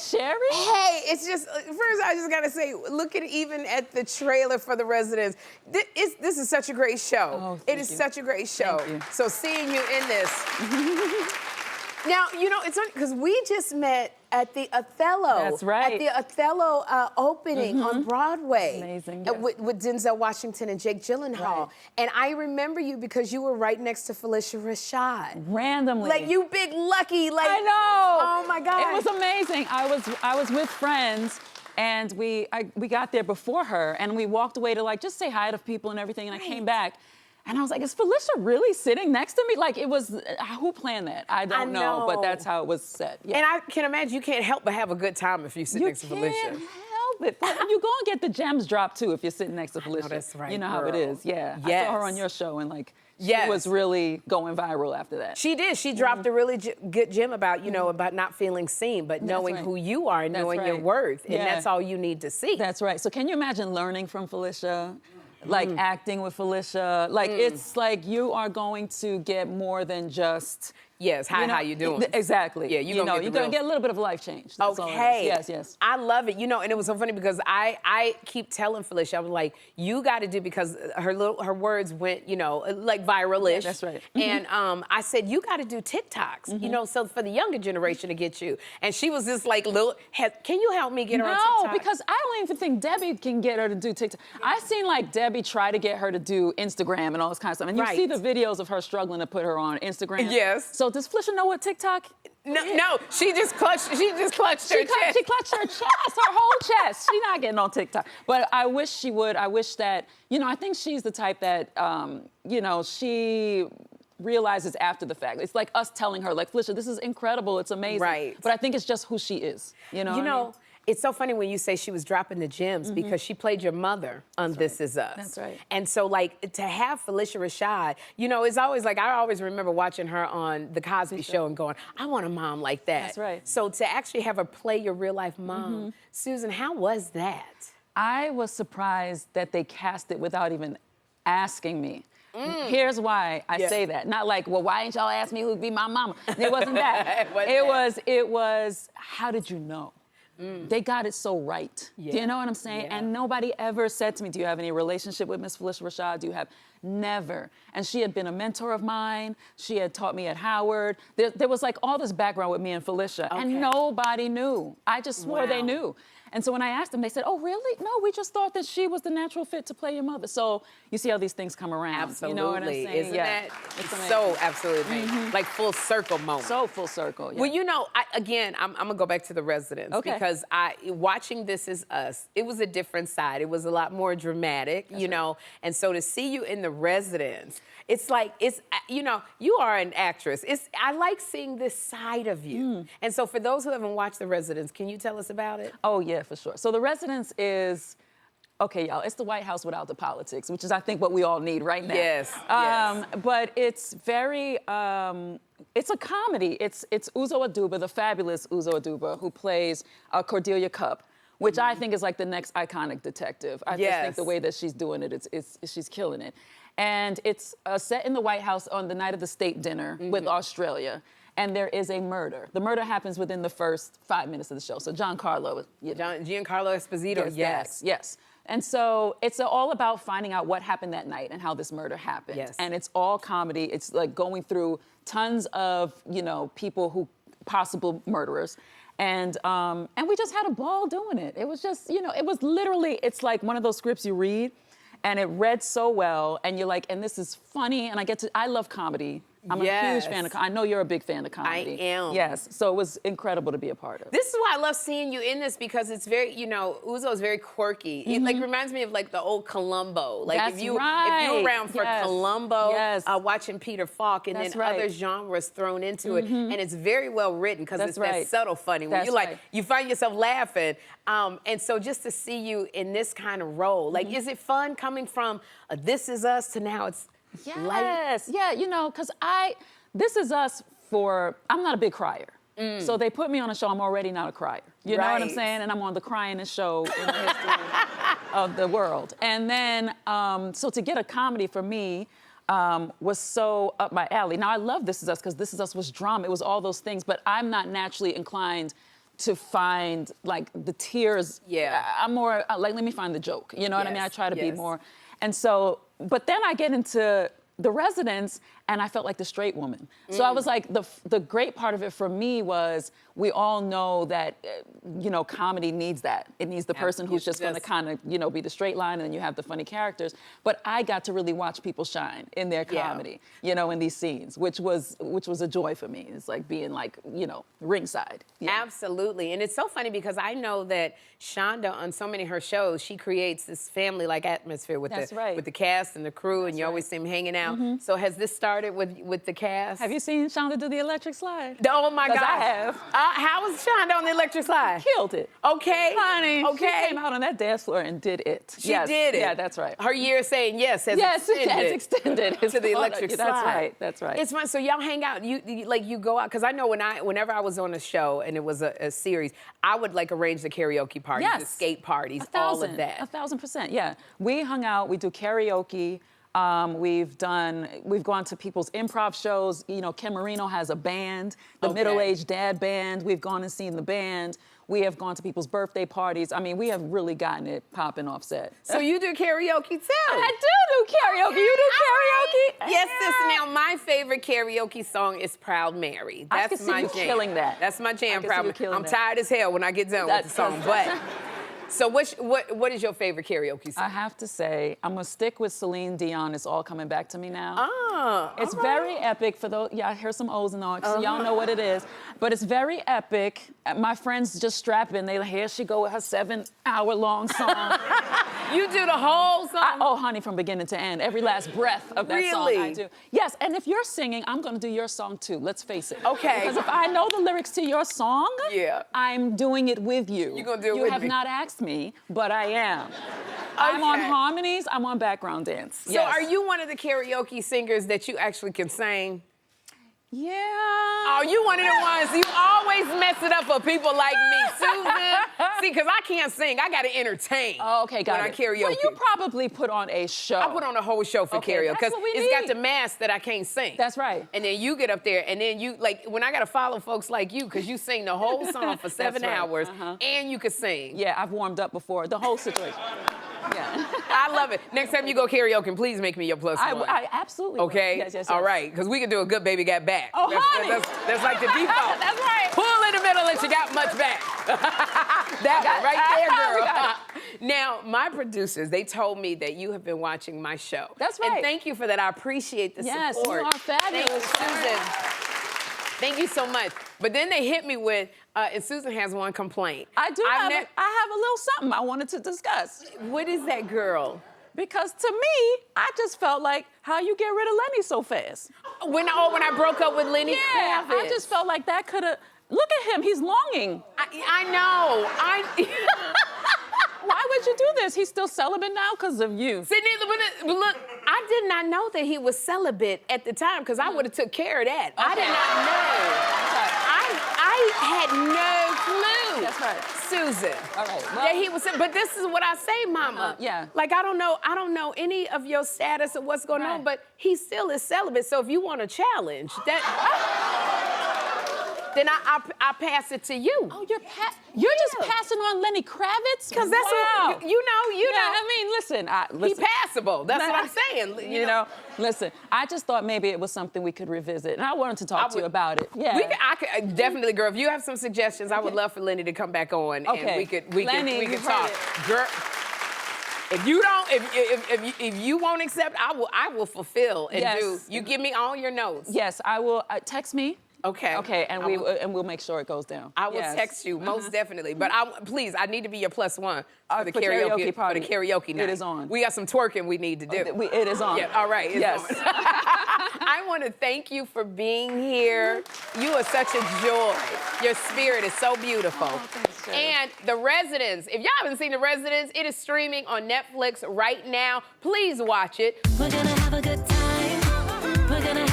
Sherri? Hey, it's just, first I just gotta say, look at even at the trailer for The Residents. This is such a great show. Oh, it is such a great show. Thank you. So seeing you in this. Now, you know, it's funny, because we just met at the Othello. That's right. At the Othello opening on Broadway. Amazing, With Denzel Washington and Jake Gyllenhaal. Right. And I remember you because you were right next to Phylicia Rashad. Randomly. Like, you big lucky, like. I know. Oh my God. It was amazing. I was with friends, and we got there before her, and we walked away to like just say hi to people and everything, and I came back. And I was like, is Felicia really sitting next to me? Like, it was, who planned that? I don't know, but that's how it was set. Yeah. And I can imagine you can't help but have a good time if you sit next to Felicia. You can't help it. But you go and get the gems dropped, too, if you're sitting next to Felicia. That's right, You know how it is, yeah. Yes. I saw her on your show, and like, she was really going viral after that. She did. She dropped a really good gem about, you know, about not feeling seen, but knowing who you are and knowing your worth. And that's all you need to see. That's right. So can you imagine learning from Felicia? Like acting with Felicia, like it's like you are going to get more than just hi, how you doing? Exactly. Yeah, you're gonna get a little bit of life change. That's all it is. Yes. I love it. You know, and it was so funny because I keep telling Felicia, I was like, you got to do, because her words went, you know, like viral-ish. That's right. And I said, you got to do TikToks, you know, so for the younger generation to get you. And she was just like, can you help me get her on TikTok? No, because I don't even think Debbie can get her to do TikTok. I've seen like Debbie try to get her to do Instagram and all this kind of stuff. And you see the videos of her struggling to put her on Instagram. Yes. So does Felicia know what TikTok? No, she just clutched her chest. She clutched her chest, her whole chest. She's not getting on TikTok. But I wish she would. I wish that, you know, I think she's the type that, you know, she realizes after the fact. It's like us telling her, like, Felicia, this is incredible, it's amazing. Right. But I think it's just who she is. You know what I mean? It's so funny when you say she was dropping the gems because she played your mother on This Is Us. That's right. And so, like, to have Phylicia Rashad, you know, it's always like, I always remember watching her on The Cosby Show and going, I want a mom like that. That's right. So to actually have her play your real life mom, Susan, how was that? I was surprised that they cast it without even asking me. Here's why I say that. Not like, well, why ain't y'all ask me who'd be my mama? It wasn't that. It was, how did you know? They got it so right. Do you know what I'm saying? And nobody ever said to me, do you have any relationship with Miss Phylicia Rashad? Do you have? Never. And she had been a mentor of mine. She had taught me at Howard. There was like all this background with me and Felicia, and nobody knew. I just swore they knew. And so when I asked them, they said, oh, really? No, we just thought that she was the natural fit to play your mother. So you see how these things come around. Absolutely. You know what I'm saying? Isn't that so absolutely like full circle moment? So full circle, Well, you know, again, I'm going to go back to The Residents because watching This Is Us, it was a different side. It was a lot more dramatic, you know, and so to see you in The Residents, it's like, you know, you are an actress. I like seeing this side of you. And so for those who haven't watched The Residents, can you tell us about it? Oh, yeah, for sure. So The Residents is, okay, y'all, it's the White House without the politics, which is, I think, what we all need right now. Yes, But it's very, it's a comedy. It's Uzo Aduba, the fabulous Uzo Aduba, who plays Cordelia Cup, which I think is like the next iconic detective. I just think the way that she's doing it, she's killing it. And it's set in the White House on the night of the state dinner with Australia. And there is a murder. The murder happens within the first 5 minutes of the show. So Giancarlo. Giancarlo Esposito, yes. And so it's all about finding out what happened that night and how this murder happened. Yes. And it's all comedy. It's like going through tons of, you know, people who, possible murderers. And we just had a ball doing it. It was just, you know, it was literally, it's like one of those scripts you read and it read so well and you're like, and this is funny and I love comedy. I'm a huge fan of comedy. I know you're a big fan of comedy. I am. Yes, so it was incredible to be a part of. This is why I love seeing you in this because it's very, you know, Uzo is very quirky. It like reminds me of like the old Columbo. Like That's if you right. were around for Columbo, watching Peter Falk, and That's then right. other genres thrown into it, and it's very well written because it's that subtle funny where you like you find yourself laughing, and so just to see you in this kind of role, like, is it fun coming from This Is Us to now it's light? Yeah, you know, because This Is Us I'm not a big crier. So they put me on a show, I'm already not a crier. You know what I'm saying? And I'm on the cryingest show in the history of the world. And then, so to get a comedy for me was so up my alley. Now, I love This Is Us because This Is Us was drama. It was all those things, but I'm not naturally inclined to find like the tears. Yeah. I'm more like, let me find the joke. You know what I mean? I try to be yes. more. And so, but then I get into The Residence, and I felt like the straight woman. So I was like, the great part of it for me was we all know that, you know, comedy needs that. It needs the person who's just going to kind of, you know, be the straight line, and then you have the funny characters. But I got to really watch people shine in their comedy, you know, in these scenes, which was a joy for me. It's like being like, you know, ringside. Yeah. Absolutely. And it's so funny because I know that Shonda, on so many of her shows, she creates this family-like atmosphere with with the cast and the crew, and you always see them hanging out. So has this started with the cast? Have you seen Shonda do the electric slide? Oh my God! I have. How was Shonda on the electric slide? Killed it. Okay, honey. Okay, she came out on that dance floor and did it. She did it. Yeah, that's right. Her year saying yes has extended to the electric slide. That's right. That's right. It's fun. So y'all hang out. You go out, because I know whenever I was on a show and it was a series, I would like arrange the karaoke parties, the skate parties, all of that. 1,000%. Yeah, we hung out. We do karaoke. We've gone to people's improv shows. You know, Ken Marino has a band, the Middle-Aged Dad Band. We've gone and seen the band. We have gone to people's birthday parties. I mean, we have really gotten it popping off set. So you do karaoke too? I do karaoke. You do karaoke? Yes, sis. Now, my favorite karaoke song is Proud Mary. That's my jam. Killing that. That's my jam, Proud Mary. I'm that. tired as hell when I get done with the song, but... So what is your favorite karaoke song? I have to say, I'm gonna stick with Celine Dion. It's all coming back to me now. It's very epic for those. Yeah, I hear some O's and O's. So y'all know what it is. But it's very epic. My friends just strap in. They like, here she go with her 7-hour-long song. You do the whole song? Oh, honey, from beginning to end. Every last breath of that song I do. Yes, and if you're singing, I'm gonna do your song too. Let's face it. Okay. Because if I know the lyrics to your song, I'm doing it with you. You're gonna do it with me. You have not asked me, but I am. I'm on harmonies, I'm on background dance. So are you one of the karaoke singers that you actually can sing? Yeah. Oh, you one of the ones, you always mess it up for people like me. Susan, see, because I can't sing, I gotta entertain. Oh, okay, got it. When I karaoke. Well, you probably put on a show. I put on a whole show for karaoke, because it's got the mask that I can't sing. That's right. And then you get up there, and then you, like, when I gotta follow folks like you, because you sing the whole song for 7 hours, and you can sing. Yeah, I've warmed up before, the whole situation. Yeah. I love it. Next time you go karaoke, please make me your plus one. I absolutely will. Okay? Yes. All right, because we can do a good baby got back. Oh, honey. That's like the default. That's right. Pull in the middle and you got much back. That right there, girl. Now, my producers, they told me that you have been watching my show. That's right. And thank you for that. I appreciate the support. Yes, you are fabulous. Thank you, Susan. Thank you so much. But then they hit me with, and Susan has one complaint. I have a little something I wanted to discuss. What is that, girl? Because to me, I just felt like, how you get rid of Lenny so fast? When I broke up with Lenny Kravitz. I just felt like that could have, look at him, he's longing. I know, Why would you do this? He's still celibate now because of you. See, but look, I did not know that he was celibate at the time, because I would have took care of that. Okay. I did not know. I had no clue. That's right. Susan. All right. Well, that he was, but this is what I say, Mama. Yeah. Like, I don't know any of your status or what's going on, but he still is celibate. So if you want a challenge, then I pass it to you. Oh, you're just passing on Lenny Kravitz? Because that's what, you know. I mean, listen. He's passable. That's what I'm saying. You know, listen, I just thought maybe it was something we could revisit, and I wanted to talk to you about it. Yeah. I could definitely, girl, if you have some suggestions, I would love for Lenny to come back on, and we could talk. Girl, if you don't, if you won't accept, I will fulfill and do. You give me all your notes. Yes, I will. Text me. Okay. Okay, and we'll make sure it goes down. I will text you, most definitely. But please, I need to be your plus one for the karaoke party. For the karaoke night. It is on. We got some twerking we need to do. It is on. Yeah, all right. Yes. I want to thank you for being here. You are such a joy. Your spirit is so beautiful. Oh, thanks, Sherri. And The Residence. If y'all haven't seen The Residence, it is streaming on Netflix right now. Please watch it. We're gonna have a good time. We're gonna